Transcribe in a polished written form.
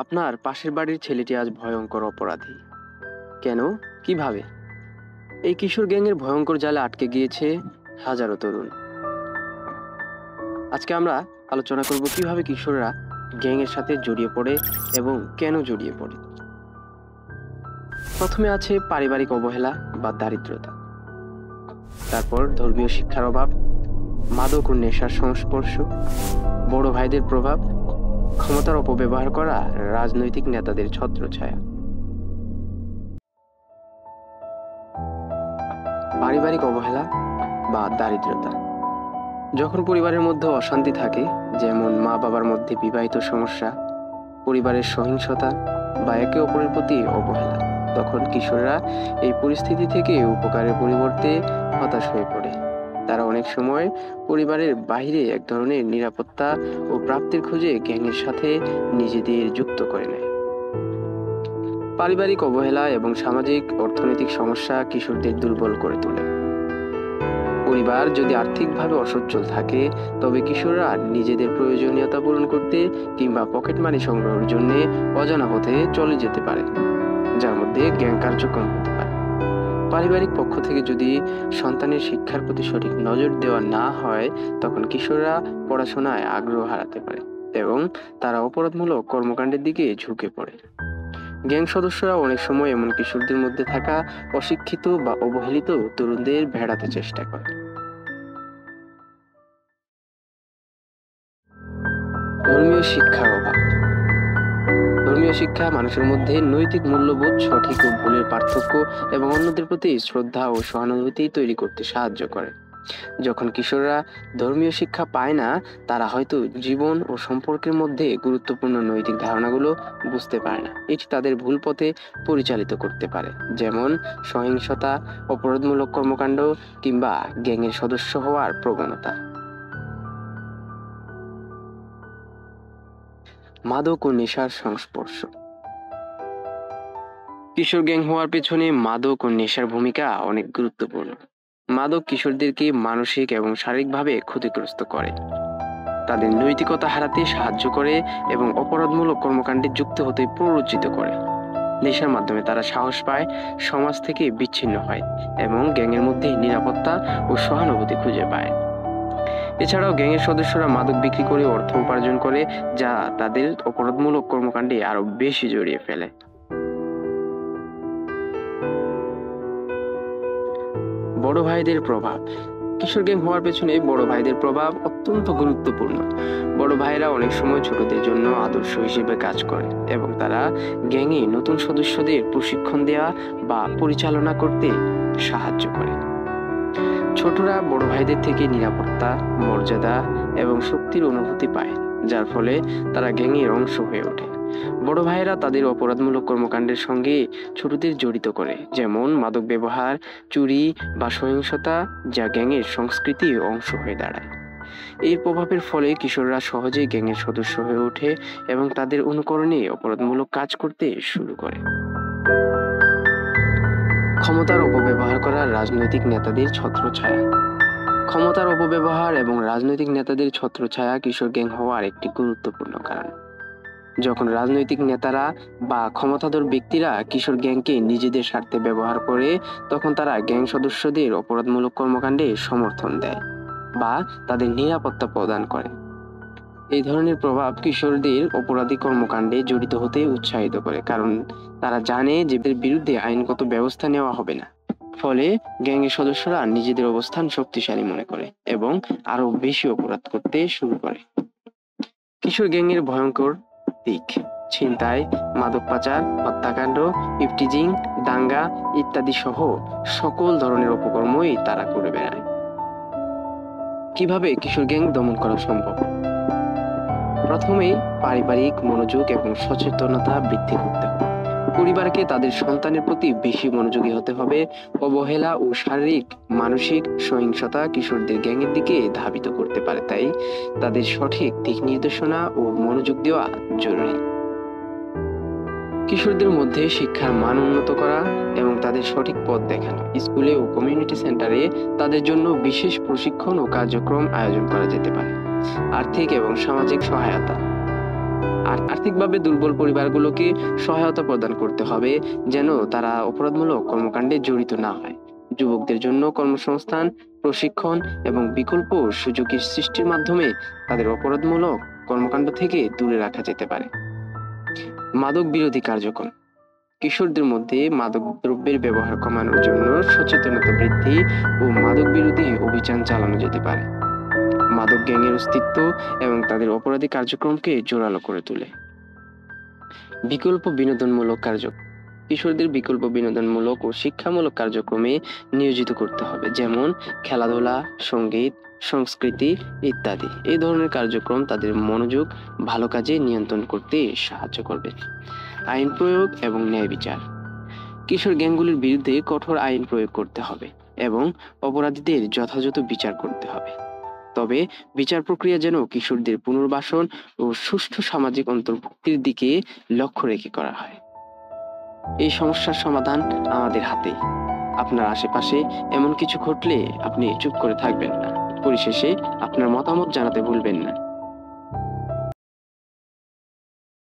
আপনার পাশের বাড়ির ছেলেটি আজ ভয়ঙ্কর অপরাধী। কেন? কিভাবে? এই কিশোর গ্যাংয়ের ভয়ঙ্কর জালে আটকে গিয়েছে হাজারো তরুণ। আজকে আমরা আলোচনা করব কিভাবে কিশোররা গ্যাংয়ের সাথে জড়িয়ে পড়ে এবং কেন জড়িয়ে পড়ে। প্রথমে আছে পারিবারিক অবহেলা বা দারিদ্রতা, তারপর ধর্মীয় শিক্ষার অভাব, মাদক ও নেশার সংস্পর্শ, বড় ভাইদের প্রভাব, ক্ষমতার অপব্যবহার করা, রাজনৈতিক নেতাদের ছত্রছায়া। পারিবারিক অবহেলা বা দারিদ্রতা, যখন পরিবারের মধ্যে অশান্তি থাকে, যেমন মা বাবার মধ্যে বিবাহিত সমস্যা, পরিবারের সহিংসতা বা একে অপরের প্রতি অবহেলা, তখন কিশোররা এই পরিস্থিতি থেকে উপকারের পরিবর্তে হতাশ হয়ে পড়ে। তারা অনেক সময় পরিবারের বাইরে এক ধরনের নিরাপত্তা ও প্রাপ্তির খোঁজে গ্যাংয়ের সাথে নিজেদের যুক্ত করে নেয়। পারিবারিক অবহেলা এবং সামাজিক অর্থনৈতিক সমস্যা কিশোরদের দুর্বল করে তোলে। পরিবার যদি আর্থিকভাবে অসচ্ছল থাকে, তবে কিশোররা নিজেদের প্রয়োজনীয়তা পূরণ করতে কিংবা পকেট মানি সংগ্রহের জন্য অজানা পথে চলে যেতে পারে, যার মধ্যে গ্যাং কার্যক্রম হতে পারে। পারিবারিক পক্ষ থেকে যদি সন্তানের শিক্ষার প্রতি সঠিক নজর দেওয়া না হয়, তখন কিশোররা পড়াশোনায় আগ্রহ হারাতে পারে এবং তারা অপরাধমূলক কর্মকাণ্ডের দিকে ঝুঁকে পড়ে। গ্যাং সদস্যরা অনেক সময় এমন কিশোরদের মধ্যে থাকা অশিক্ষিত বা অবহেলিত তরুণদের ভেড়াতে চেষ্টা করে। ধর্মীয় শিক্ষার অভাব। ধর্মীয় শিক্ষা মানুষের মধ্যে নৈতিক মূল্যবোধ, সঠিক ও ভুলের পার্থক্য এবং অন্যদের প্রতি শ্রদ্ধা ও সহানুভূতি তৈরি করতে সাহায্য করে। যখন কিশোররা ধর্মীয় শিক্ষা পায় না, তারা হয়তো জীবন ও সম্পর্কের মধ্যে গুরুত্বপূর্ণ নৈতিক ধারণাগুলো বুঝতে পারে না। এটি তাদের ভুল পথে পরিচালিত করতে পারে, যেমন সহিংসতা, অপরাধমূলক কর্মকাণ্ড কিংবা গ্যাংয়ের সদস্য হওয়ার প্রবণতা। মাদক ও নেশার সংস্পর্শ। কিশোর গ্যাং হওয়ার পেছনে মাদক ও নেশার ভূমিকা অনেক গুরুত্বপূর্ণ। মাদক কিশোরদেরকে মানসিক এবং শারীরিকভাবে ক্ষতিগ্রস্ত করে, তাদের নৈতিকতা হারাতে সাহায্য করে এবং অপরাধমূলক কর্মকাণ্ডে যুক্ত হতে প্ররোচিত করে। নেশার মাধ্যমে তারা সাহস পায়, সমাজ থেকে বিচ্ছিন্ন হয় এবং গ্যাংয়ের মধ্যে নিরাপত্তা ও সহানুভূতি খুঁজে পায়। এছাড়াও গ্যাংয়ের সদস্যরা মাদক বিক্রি করে অর্থ উপার্জন করে, যা তাদের অপরাধমূলক কর্মকাণ্ডে আরো বেশি জড়িয়ে ফেলে। বড় ভাইদের প্রভাব। কিশোর গ্যাং হওয়ার পেছনে বড় ভাইদের প্রভাব অত্যন্ত গুরুত্বপূর্ণ। বড় ভাইরা অনেক সময় ছোটদের জন্য আদর্শ হিসেবে কাজ করে এবং তারা গ্যাংয়ে নতুন সদস্যদের প্রশিক্ষণ দেওয়া বা পরিচালনা করতে সাহায্য করে। ছোটরা বড় ভাইদের থেকে নিরাপত্তা, মর্যাদা এবং শক্তির অনুভূতি পায়, যার ফলে তারা গ্যাংয়ের অংশ হয়ে ওঠে। বড় ভাইয়েরা তাদের অপরাধমূলক কর্মকাণ্ডের সঙ্গে ছোটদের জড়িত করে, যেমন মাদক ব্যবহার, চুরি বা সহিংসতা, যা গ্যাংয়ের সংস্কৃতির অংশ হয়ে দাঁড়ায়। এই প্রভাবের ফলে কিশোররা সহজেই গ্যাংয়ের সদস্য হয়ে ওঠে এবং তাদের অনুকরণে অপরাধমূলক কাজ করতে শুরু করে। ক্ষমতার অপব্যবহার করা, রাজনৈতিক নেতাদের ছত্রছায়া। ক্ষমতার অপব্যবহার এবং রাজনৈতিক নেতাদের ছত্রছায়া কিশোর গ্যাং হওয়ার একটি গুরুত্বপূর্ণ কারণ। যখন রাজনৈতিক নেতারা বা ক্ষমতাধর ব্যক্তিরা কিশোর গ্যাংকে নিজেদের স্বার্থে ব্যবহার করে, তখন তারা গ্যাং সদস্যদের অপরাধমূলক কর্মকাণ্ডে সমর্থন দেয় বা তাদের নিরাপত্তা প্রদান করে। এই ধরনের প্রভাব কিশোরদের অপরাধী কর্মকাণ্ডে জড়িত হতে উৎসাহিত করে, কারণ তারা জানে যে এদের বিরুদ্ধে আইনগত ব্যবস্থা নেওয়া হবে না। ফলে গ্যাংয়ের সদস্যরা নিজেদের অবস্থান শক্তিশালী মনে করে এবং আরো বেশি অপরাধ করতে শুরু করে। কিশোর গ্যাংয়ের ভয়ঙ্কর দিক: ছিনতাই, মাদক পাচার, হত্যাকাণ্ড, ইফটিজিং, দাঙ্গা ইত্যাদি সহ সকল ধরনের অপকর্মই তারা করে বেড়ায়। কিভাবে কিশোর গ্যাং দমন করা সম্ভব? প্রথমেই পারিবারিক মনোযোগ এবং সচেতনতা বৃদ্ধি করতে হবে। পরিবারকে তাদের সন্তানের প্রতি বেশি মনোযোগী হতে হবে। অবহেলা ও শারীরিক মানসিক সহিংসতা কিশোরদের গ্যাংয়ের দিকে ধাবিত করতে পারে, তাই তাদের সঠিক দিক নির্দেশনা ও মনোযোগ দেওয়া জরুরি। কিশোরদের মধ্যে শিক্ষার মান উন্নত করা এবং তাদের সঠিক পথ দেখানো। স্কুলে ও কমিউনিটি সেন্টারে তাদের জন্য বিশেষ প্রশিক্ষণ ও কার্যক্রম আয়োজন করা যেতে পারে। আর্থিক এবং সামাজিক সহায়তা। আর আর্থিকভাবে দুর্বল পরিবারগুলোকে সহায়তা প্রদান করতে হবে, যেন তারা অপরাধমূলক কর্মকাণ্ডে জড়িত না হয়। যুবকদের জন্য কর্মসংস্থান, প্রশিক্ষণ এবং বিকল্প সুযোগের সৃষ্টির মাধ্যমে তাদের অপরাধমূলক কর্মকাণ্ড থেকে দূরে রাখা যেতে পারে। মাদক বিরোধী কার্যক্রম। কিশোরদের মধ্যে মাদক দ্রব্যের ব্যবহার কমানোর জন্য সচেতনতা বৃদ্ধি ও মাদক বিরোধী অভিযান চালানো যেতে পারে। মাদক গ্যাংয়ের অস্তিত্ব এবং তাদের অপরাধী কার্যক্রমকে জোরালো করে তোলে। বিকল্প বিনোদনমূলক কার্যক্রম। কিশোরদের বিকল্প বিনোদনমূলক ও শিক্ষামূলক কার্যক্রমে নিয়োজিত করতে হবে, যেমন খেলাধুলা, সঙ্গীত, সংস্কৃতি ইত্যাদি। এই ধরনের কার্যক্রম তাদের মনোযোগ ভালো কাজে নিয়ন্ত্রণ করতে সাহায্য করবে। আইন প্রয়োগ এবং ন্যায় বিচার। কিশোর গ্যাংগুলির বিরুদ্ধে কঠোর আইন প্রয়োগ করতে হবে এবং অপরাধীদের যথাযথ বিচার করতে হবে। তবে বিচার প্রক্রিয়া যেন কিশোরদের পুনর্বাসন ও সুষ্ঠু সামাজিক অন্তর্ভুক্তির দিকে লক্ষ্য রেখে করা হয়। এই সমস্যার সমাধান আমাদের হাতে। আপনার আশেপাশে এমন কিছু ঘটলে আপনি চুপ করে থাকবেন না। পরিশেষে আপনার মতামত জানাতে ভুলবেন না।